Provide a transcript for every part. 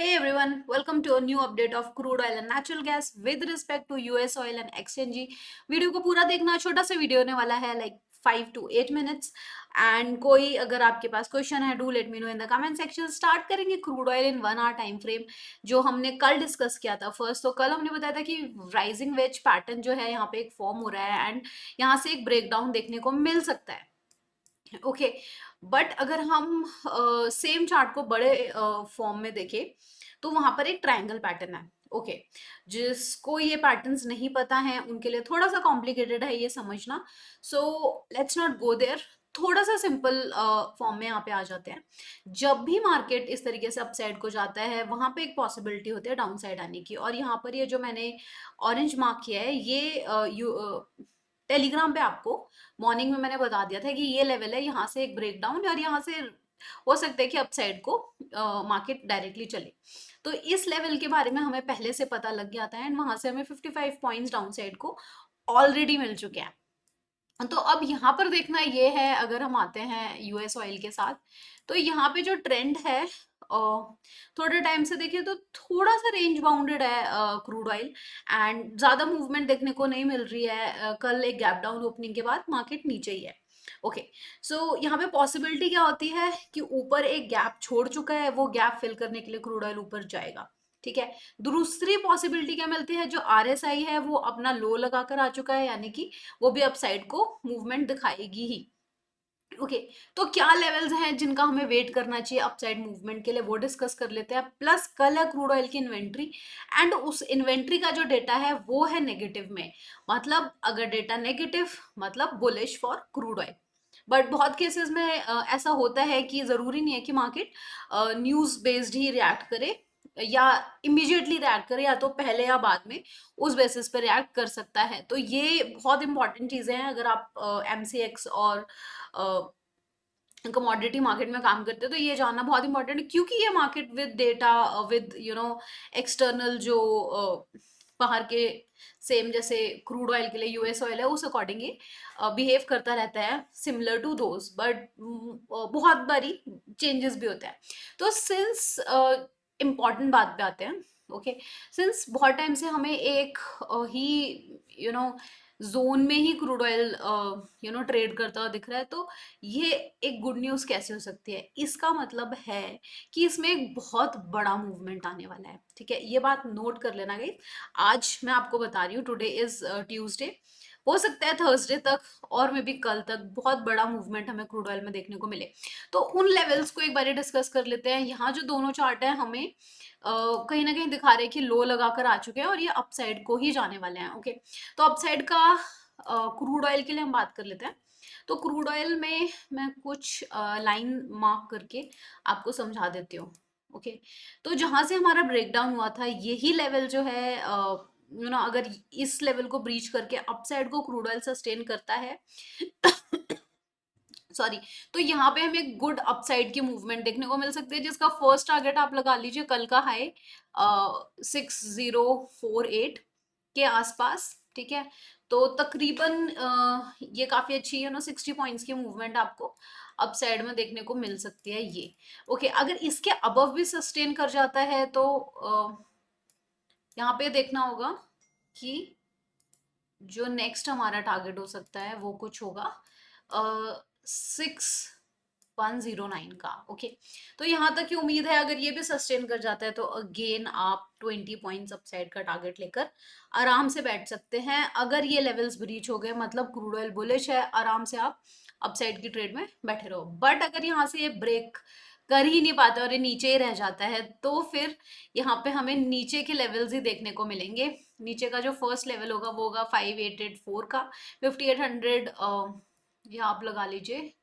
Hey everyone, welcome to a new update of crude oil and natural gas with respect to US oil and exchange। Video को पूरा देखना, छोटा सा video होने वाला है, लाइक 5 to 8 minutes। एंड कोई अगर आपके पास क्वेश्चन है, do let me know in the comment section. Start करेंगे crude oil in 1 hour time frame, जो हमने कल डिस्कस किया था फर्स्ट। तो कल हमने बताया था कि राइजिंग वेज पैटर्न जो है यहाँ पे एक फॉर्म हो रहा है एंड यहाँ से एक ब्रेकडाउन देखने को मिल सकता है। ओके, बट अगर हम सेम चार्ट को बड़े फॉर्म में देखें तो वहां पर एक ट्रायंगल पैटर्न है। ओके, जिसको ये पैटर्न्स नहीं पता है उनके लिए थोड़ा सा कॉम्प्लिकेटेड है ये समझना। So let's not go there, थोड़ा सा सिंपल फॉर्म में यहाँ पे आ जाते हैं। जब भी मार्केट इस तरीके से अपसाइड को जाता है वहां पे एक पॉसिबिलिटी होती है डाउन साइड आने की। और यहाँ पर ये जो मैंने ऑरेंज मार्क किया है ये टेलीग्राम पे आपको मॉर्निंग में मैंने बता दिया था कि ये लेवल है, यहाँ से एक ब्रेकडाउन और यहाँ से हो सकता है कि अपसाइड को मार्केट डायरेक्टली चले। तो इस लेवल के बारे में हमें पहले से पता लग गया था एंड वहां से हमें 55 पॉइंट्स डाउन साइड को ऑलरेडी मिल चुके हैं। तो अब यहाँ पर देखना ये है, अगर हम आते हैं यूएस ऑयल के साथ, तो यहाँ पे जो ट्रेंड है थोड़े टाइम से देखिए तो थोड़ा सा रेंज बाउंडेड है क्रूड ऑयल एंड ज्यादा मूवमेंट देखने को नहीं मिल रही है। कल एक गैप डाउन ओपनिंग के बाद मार्केट नीचे ही है। ओके, सो यहाँ पे पॉसिबिलिटी क्या होती है कि ऊपर एक गैप छोड़ चुका है, वो गैप फिल करने के लिए क्रूड ऑयल ऊपर जाएगा। ठीक है, दूसरी पॉसिबिलिटी क्या मिलती है, जो आरएसआई है वो अपना लो लगाकर आ चुका है, यानी कि वो भी अपसाइड को मूवमेंट दिखाएगी ही। ओके, तो क्या लेवल्स हैं जिनका हमें वेट करना चाहिए अपसाइड मूवमेंट के लिए, वो डिस्कस कर लेते हैं। प्लस कल है क्रूड ऑयल की इन्वेंट्री एंड उस इन्वेंट्री का जो डेटा है वो है नेगेटिव में। मतलब अगर डेटा नेगेटिव मतलब bullish for crude oil. But बहुत केसेस में ऐसा होता है कि जरूरी नहीं है कि मार्केट न्यूज बेस्ड ही रिएक्ट करे या इमीडिएटली रिएक्ट करे, या तो पहले या बाद में उस बेसिस पे रिएक्ट कर सकता है। तो ये बहुत इंपॉर्टेंट चीजें हैं अगर आप एमसीएक्स और कमोडिटी मार्केट में काम करते हैं, तो ये जानना बहुत इंपॉर्टेंट है, क्योंकि ये market with data with external जो बाहर के सेम जैसे क्रूड ऑयल के लिए यूएस ऑयल है उस अकॉर्डिंग ये बिहेव करता रहता है, सिमिलर टू दोज। बट बहुत बारी चेंजेस भी होते हैं। तो सिंस इम्पॉर्टेंट बात पे आते हैं। ओके, सिंस बहुत टाइम से हमें एक ही यू नो जोन में ही क्रूड ऑयल ट्रेड करता हुआ दिख रहा है, तो ये एक गुड न्यूज़ कैसे हो सकती है? इसका मतलब है कि इसमें एक बहुत बड़ा मूवमेंट आने वाला है। ठीक है, ये बात नोट कर लेना गाइस। आज मैं आपको बता रही हूँ, टुडे इज ट्यूसडे, हो सकता है थर्सडे तक और मे बी कल तक बहुत बड़ा मूवमेंट हमें क्रूड ऑयल में देखने को मिले। तो उन लेवल्स को एक बार डिस्कस कर लेते हैं। यहाँ जो दोनों चार्ट है हमें कहीं ना कहीं दिखा रहे हैं कि लो लगाकर आ चुके हैं और ये अपसाइड को ही जाने वाले हैं। ओके, तो अपसाइड का क्रूड ऑयल के लिए हम बात कर लेते हैं। तो क्रूड ऑयल में मैं कुछ लाइन मार्क करके आपको समझा देती हूँ। ओके, तो जहां से हमारा ब्रेकडाउन हुआ था यही लेवल जो है अगर इस लेवल को ब्रीच करके अपसाइड को क्रूड ऑयल सस्टेन करता है सॉरी, तो यहाँ पे हमें एक गुड अपसाइड की मूवमेंट देखने को मिल सकती है, जिसका फर्स्ट टारगेट आप लगा लीजिए कल का हाई 6048 के आसपास। ठीक है, तो तकरीबन ये काफी अच्छी है 60 पॉइंट्स की मूवमेंट आपको अपसाइड में देखने को मिल सकती है ये। ओके, अगर इसके अबव भी सस्टेन कर जाता है तो यहाँ पे देखना होगा कि जो नेक्स्ट हमारा टारगेट हो सकता है वो कुछ होगा 6109 का। ओके, तो यहाँ तक की उम्मीद है, अगर ये भी सस्टेन कर जाता है तो अगेन आप 20 पॉइंट्स अपसाइड का टारगेट लेकर आराम से बैठ सकते हैं। अगर ये लेवल्स ब्रीच हो गए मतलब क्रूड ऑयल बुलिश है, आराम से आप अपसाइड की ट्रेड में बैठे रहो। बट अगर यहाँ से ये ब्रेक कर ही नहीं पाता और ये नीचे ही रह जाता है तो फिर यहाँ पे हमें नीचे के लेवल्स ही देखने को मिलेंगे। नीचे का जो फर्स्ट लेवल होगा वो होगा 5884 का, 5800 या आप लगा लीजिए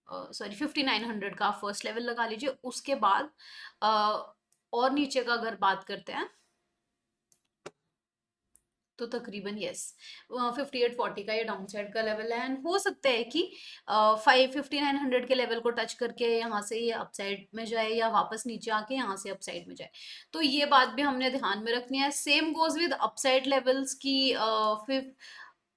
सॉरी 5900 का फर्स्ट लेवल लगा लीजिए। उसके बाद और नीचे का अगर बात करते हैं तो तकरीबन यस 5840 का ये डाउन साइड का लेवल है एंड हो सकता है कि 5900 के लेवल को टच करके यहाँ से ये अपसाइड में जाए या वापस नीचे आके यहाँ से अपसाइड में जाए। तो ये बात भी हमने ध्यान में रखनी है। Same goes with upside levels की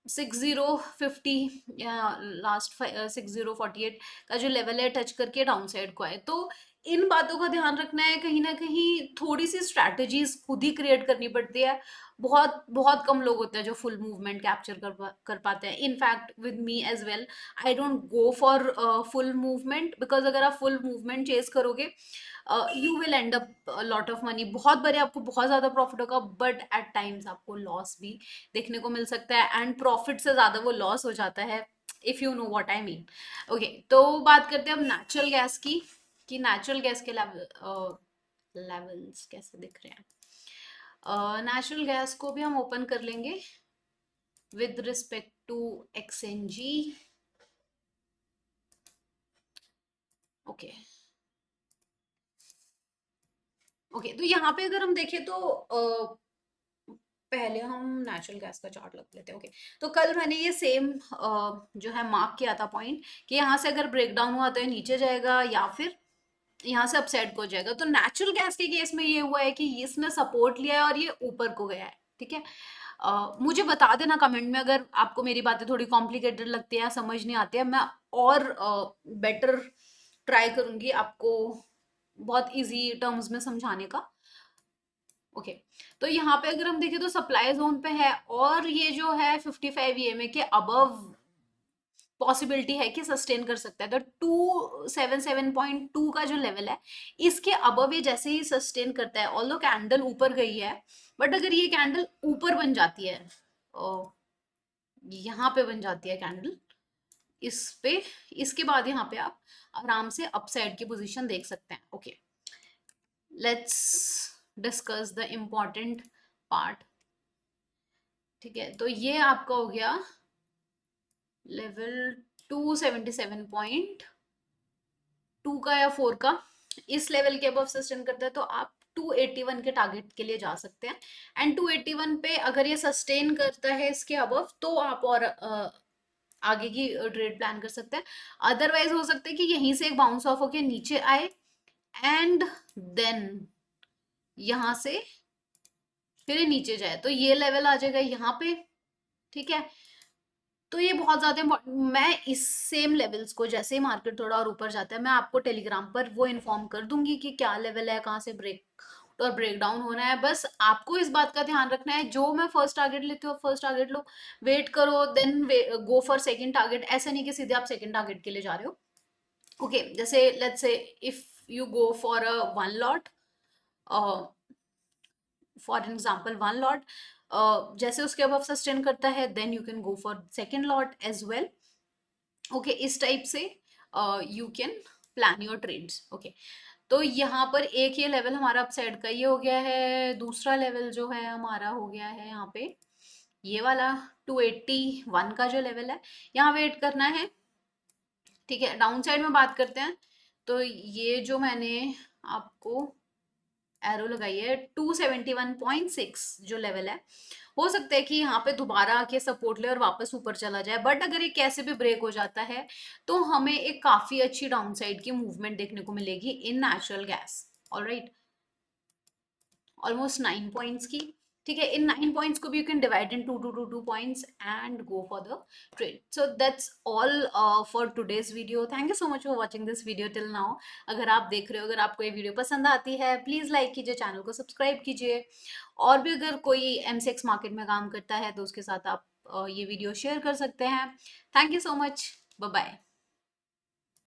6050 या लास्ट 6048 का जो लेवल है टच करके डाउन साइड को आए, तो इन बातों का ध्यान रखना है, कहीं ना कहीं थोड़ी सी स्ट्रैटेजीज खुद ही क्रिएट करनी पड़ती है। बहुत बहुत कम लोग होते हैं जो फुल मूवमेंट कैप्चर कर पाते हैं। In fact with me as well, I don't go for full movement, because अगर आप फुल मूवमेंट चेज करोगे, you will end up lot of money. बहुत बारी आपको बहुत ज्यादा प्रॉफिट होगा, बट एट टाइम्स आपको लॉस भी देखने को मिल सकता है, एंड प्रॉफिट से ज्यादा वो लॉस हो जाता है, if you know what I mean. Okay, तो बात करते हैं अब नेचुरल गैस की, कि नेचुरल गैस के लेवल्स कैसे दिख रहे हैं। नेचुरल गैस को भी हम ओपन कर लेंगे with respect to XNG. Okay okay, तो यहाँ पे अगर हम देखें तो पहले हम नेचुरल गैस का चार्ट लग लेते हैं। ओके, तो कल मैंने ये सेम जो है मार्क किया था पॉइंट, कि यहाँ से अगर ब्रेक डाउन हुआ तो ये नीचे जाएगा या फिर यहाँ से अपसाइड को जाएगा। तो नेचुरल गैस के केस में ये हुआ है कि इसने सपोर्ट लिया है और ये ऊपर को गया है। ठीक है, मुझे बता देना कमेंट में अगर आपको मेरी बातें थोड़ी कॉम्प्लिकेटेड लगती है, समझ नहीं आती है, मैं और बेटर ट्राई करूंगी आपको बहुत इजी टर्म्स में समझाने का। ओके, तो यहाँ पे अगर हम देखें तो सप्लाई जोन पे है, और ये जो है 55 ईएमए के अबव पॉसिबिलिटी है कि सस्टेन कर सकता है। तो 277.2 का जो लेवल है, इसके अबव ये जैसे ही सस्टेन करता है, ऑल्दो कैंडल ऊपर गई है, बट अगर ये कैंडल ऊपर बन जाती है, यहाँ पे बन जाती है कैंडल इस पे, इसके बाद यहाँ पे आप आराम से अपसाइड की पोजीशन देख सकते हैं। Okay, let's discuss the important part. ठीक है, तो ये आपका हो गया लेवल 277.2 का या 4 का। इस लेवल के अबव सस्टेन करता है तो आप 281 के टारगेट के लिए जा सकते हैं, एंड 281 पे अगर ये सस्टेन करता है इसके अबव, तो आप और आगे की ट्रेड प्लान कर सकते हैं। अदरवाइज हो सकता है कि यहीं से एक बाउंस ऑफ होके नीचे आए, एंड देन यहां से फिर ये नीचे जाए, तो ये लेवल आ जाएगा यहाँ पे। ठीक है, तो ये बहुत ज्यादा मैं इस सेम लेवल्स को जैसे ही मार्केट थोड़ा और ऊपर जाता है, मैं आपको टेलीग्राम पर वो इन्फॉर्म कर दूंगी कि क्या लेवल है, कहाँ से ब्रेक और ब्रेक डाउन होना है। बस आपको इस बात का ध्यान रखना है, जो मैं फर्स्ट टारगेट लेती हूँ फर्स्ट टारगेट लो, वेट करो, then go for second target. ऐसा नहीं कि सीधे आप सेकंड टारगेट के लिए जा रहे हो। ओके, जैसे let's say if you go for a one lot, for example one lot, जैसे उसके अब सस्टेन करता है, then you can go for second lot as well. Okay, इस टाइप से you can plan your trades. Okay, तो यहाँ पर एक ये लेवल हमारा अपसाइड का ये हो गया है, दूसरा लेवल जो है हमारा हो गया है यहाँ पे ये वाला 281 का जो लेवल है, यहाँ वेट करना है। ठीक है, डाउन साइड में बात करते हैं, तो ये जो मैंने आपको एरो लगाई है 271.6 जो लेवल है, हो सकता है कि यहाँ पे दोबारा आके सपोर्ट ले और वापस ऊपर चला जाए, बट अगर ये कैसे भी ब्रेक हो जाता है तो हमें एक काफी अच्छी डाउनसाइड की मूवमेंट देखने को मिलेगी in natural gas. Alright, almost 9 points की। ठीक है, इन 9 पॉइंट्स को भी you can divide in two points and go for the trade. So that's all for today's video. Thank you so much for watching this video till now. अगर आप देख रहे हो, अगर आपको ये वीडियो पसंद आती है, प्लीज लाइक कीजिए, चैनल को सब्सक्राइब कीजिए, और भी अगर कोई एमसीएक्स मार्केट में काम करता है तो उसके साथ आप ये वीडियो शेयर कर सकते हैं। Thank you so much, bye bye.